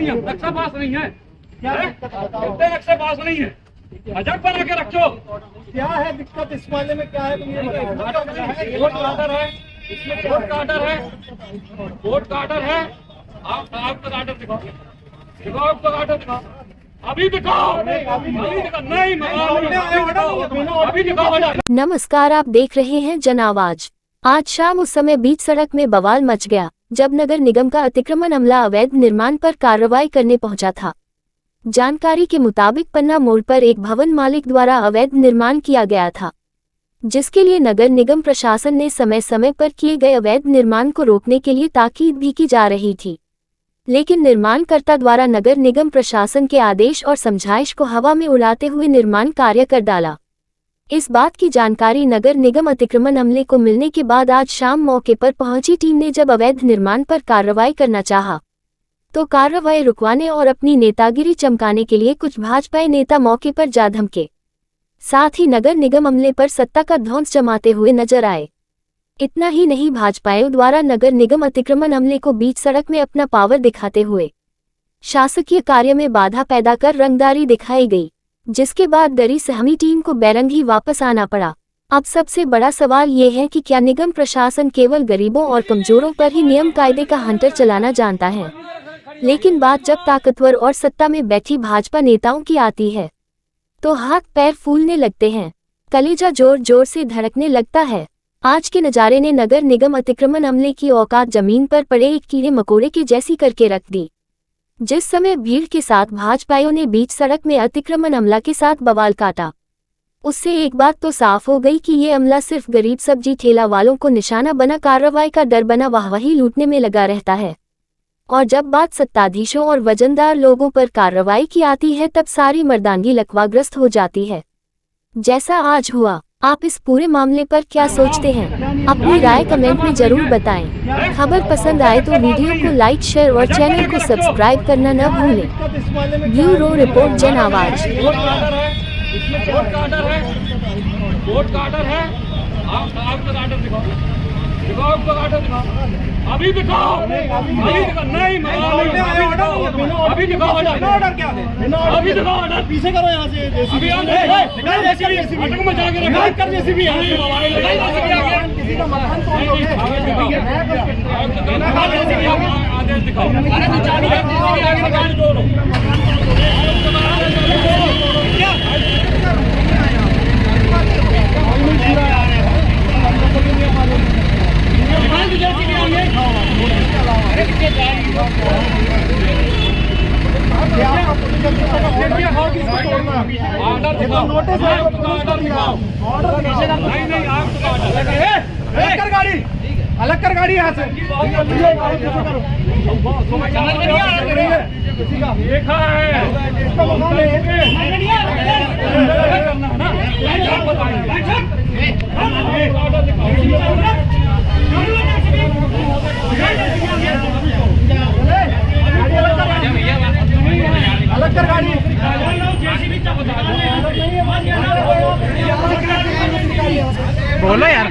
नियम, नक्शा पास नहीं है, नक्शा पास नहीं है, अजब बना के रखो। क्या है दिक्कत इस मामले में, क्या है तुम ये बताओ। वोट कार्डर है, वोट कार्डर है, वोट कार्डर है। आपका कार्डर दिखाओ, दिखाओ आपका कार्डर दिखाओ, अभी दिखाओ, अभी दिखाओ, नहीं अभी दिखाओ। नमस्कार, आप देख रहे हैं जन आवाज। आज शाम उस समय बीच सड़क में बवाल मच गया जब नगर निगम का अतिक्रमण अमला अवैध निर्माण पर कार्रवाई करने पहुंचा था। जानकारी के मुताबिक पन्ना मोड़ पर एक भवन मालिक द्वारा अवैध निर्माण किया गया था, जिसके लिए नगर निगम प्रशासन ने समय समय पर किए गए अवैध निर्माण को रोकने के लिए ताकीद भी की जा रही थी, लेकिन निर्माणकर्ता द्वारा नगर निगम प्रशासन के आदेश और समझाइश को हवा में उड़ाते हुए निर्माण कार्य कर डाला। इस बात की जानकारी नगर निगम अतिक्रमण अमले को मिलने के बाद आज शाम मौके पर पहुंची टीम ने जब अवैध निर्माण पर कार्रवाई करना चाहा, तो कार्रवाई रुकवाने और अपनी नेतागिरी चमकाने के लिए कुछ भाजपाई नेता मौके पर जा धमके, साथ ही नगर निगम अमले पर सत्ता का ध्वंस जमाते हुए नजर आए। इतना ही नहीं, भाजपाइयों द्वारा नगर निगम अतिक्रमण अमले को बीच सड़क में अपना पावर दिखाते हुए शासकीय कार्य में बाधा पैदा कर रंगदारी दिखाई गई, जिसके बाद डरी सहमी टीम को बैरंगी वापस आना पड़ा। अब सबसे बड़ा सवाल ये है कि क्या निगम प्रशासन केवल गरीबों और कमजोरों पर ही नियम कायदे का हंटर चलाना जानता है, लेकिन बात जब ताकतवर और सत्ता में बैठी भाजपा नेताओं की आती है तो हाथ पैर फूलने लगते हैं, कलेजा जोर जोर से धड़कने लगता है। आज के नज़ारे ने नगर निगम अतिक्रमण अमले की औकात जमीन पर पड़े एक कीड़े मकोड़े के जैसी करके रख दी। जिस समय भीड़ के साथ भाजपाइयों ने बीच सड़क में अतिक्रमण अमला के साथ बवाल काटा, उससे एक बात तो साफ हो गई कि ये अमला सिर्फ गरीब सब्जी ठेला वालों को निशाना बना कार्रवाई का डर बना वाहवाही लूटने में लगा रहता है, और जब बात सत्ताधीशों और वजनदार लोगों पर कार्रवाई की आती है तब सारी मर्दानगी लकवाग्रस्त हो जाती है, जैसा आज हुआ। आप इस पूरे मामले पर क्या सोचते हैं? अपनी राय कमेंट में जरूर बताएं। खबर पसंद आए तो वीडियो को लाइक, शेयर और चैनल को सब्सक्राइब करना न भूलें। ब्यूरो रिपोर्ट जन आवाज। वोट कार्डर है, वोट कार्डर है, आपका कार्डर दिखाओ, दिखाओ आपका कार्डर दिखाओ, अभी दिखाओ, अभी दिखाओ, नहीं अभी दिखाओ, ऑर्डर क्या है, अभी दिखाओ ऑर्डर, पीछे करो यहाँ से, जेसीबी अटक में जाके रखा कर, जेसीबी किसी का मकान आदेश दिखाओ, ऑर्डर दिखाओ, नोटिस ऑर्डर दिखाओ, नहीं आपका अलग कर गाड़ी, अलग कर गाड़ी यहाँ से, समझ में नहीं आ रही है, देखा है अलग कर गाड़ी, बोलो यार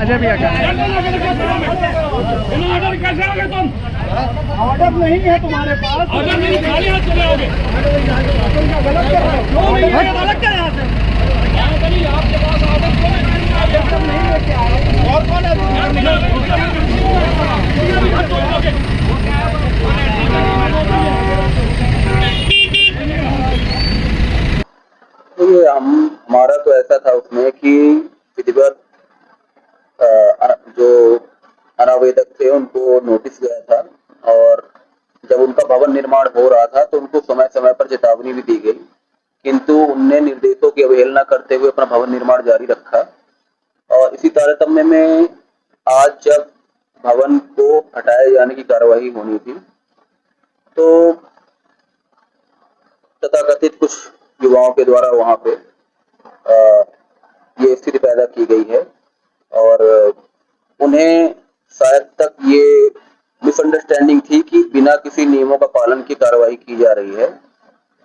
अजय भैया क्या ऑर्डर कैसे आओगे तुम? ऑर्डर नहीं है तुम्हारे पास, ऑर्डर नहीं, खाली हाथ चले आओगे, गलत कर रहे हो, अलग कर यहाँ से, आपके पास ऑर्डर नहीं लेके आए और कौन तो हमारा तो ऐसा था उसमें कि विधिवत जो अनावेदक थे उनको नोटिस गया था, और जब उनका भवन निर्माण हो रहा था तो उनको समय समय पर चेतावनी भी दी गई, किंतु उनने निर्देशों की अवहेलना करते हुए अपना भवन निर्माण जारी रखा। और इसी तारतम्य में आज जब भवन को हटाए जाने की कार्यवाही होनी थी तो तथाकथित कुछ युवाओं के द्वारा वहां पे ये स्थिति पैदा की गई है, और उन्हें शायद तक ये मिसअंडरस्टैंडिंग थी कि बिना किसी नियमों का पालन की कार्रवाई की जा रही है,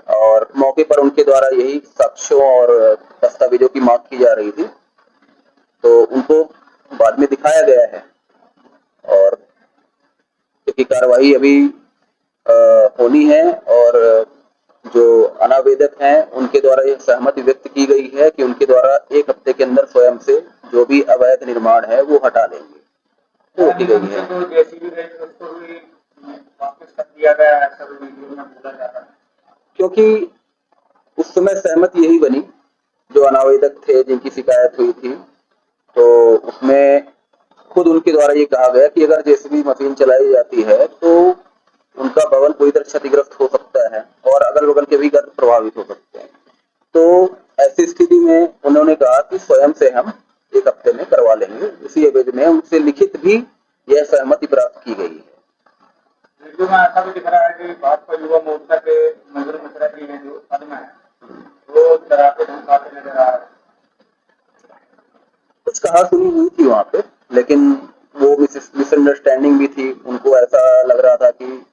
और मौके पर उनके द्वारा यही साक्ष्यों और दस्तावेजों की मांग की जा रही थी, तो उनको बाद में दिखाया गया है। और क्योंकि कार्रवाई अभी होनी है और जो अनावेदक हैं उनके द्वारा ये सहमति व्यक्त की गई है कि उनके द्वारा 1 हफ्ते के अंदर स्वयं से जो भी अवैध निर्माण है वो हटा लेंगे। तो की गई है तो जेसीबी गई थी उसको भी वापस कर दिया गया, ऐसा भी वीडियो में बोला जा रहा है। क्योंकि उस समय सहमति यही बनी, जो अनावेदक थे जिनकी शिकायत हुई थी, तो उसमें खुद उनके द्वारा ये कहा गया कि अगर जेसीबी मशीन चलाई जाती है तो उनका भवन पूरी तरह क्षतिग्रस्त हो सकता है और अगल बगल के भी घर प्रभावित हो सकते हैं। तो ऐसी स्थिति में उन्होंने कहा कि स्वयं से हम 1 हफ्ते में करवा लेंगे। इसी एवज में उनसे लिखित भी यह सहमति प्राप्त की गई है। वीडियो में ऐसा भी दिख रहा है कि भाजपा युवा मोर्चा के मजदूर मिश्रा जी हैं जो पद में है, वो डराते धमकाते नजर आ रहे हैं। कुछ कहा सुनी हुई थी वहां पे, लेकिन वो मिसअंडरस्टैंडिंग भी थी। उनको ऐसा लग रहा था कि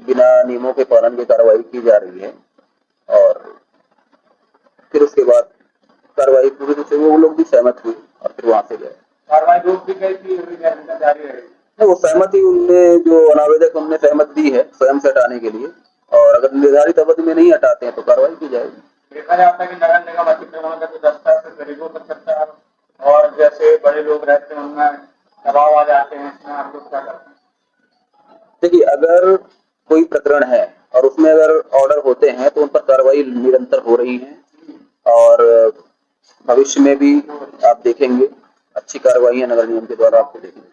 बिना नियमों के पालन की कार्रवाई की जा रही है और फिर उसके बाद कार्रवाई पूरी रूप से वो लोग भी सहमत हुए और फिर वहां से गए। कार्रवाई रोक दी गई थी, जारी रहेगी। वो सहमति उनने जो अनावेदक उनने सहमति दी है स्वयं से हटाने के लिए, और अगर निर्धारित अवधि में नहीं हटाते हैं तो कार्रवाई की जाएगी। देखा जाता है कि नगर निगम अतिक्रमण का जो दस्ता है गरीबों पर चलता है और जैसे बड़े लोग रहते हैं उनमें दबाव आ जाते हैं, इसमें आप लोग क्या करते हैं? देखिए, अगर कोई प्रकरण है और उसमें अगर ऑर्डर होते हैं तो उन पर कार्रवाई निरंतर हो रही है और भविष्य में भी आप देखेंगे अच्छी कार्रवाई नगर निगम के द्वारा आपको देखेंगे।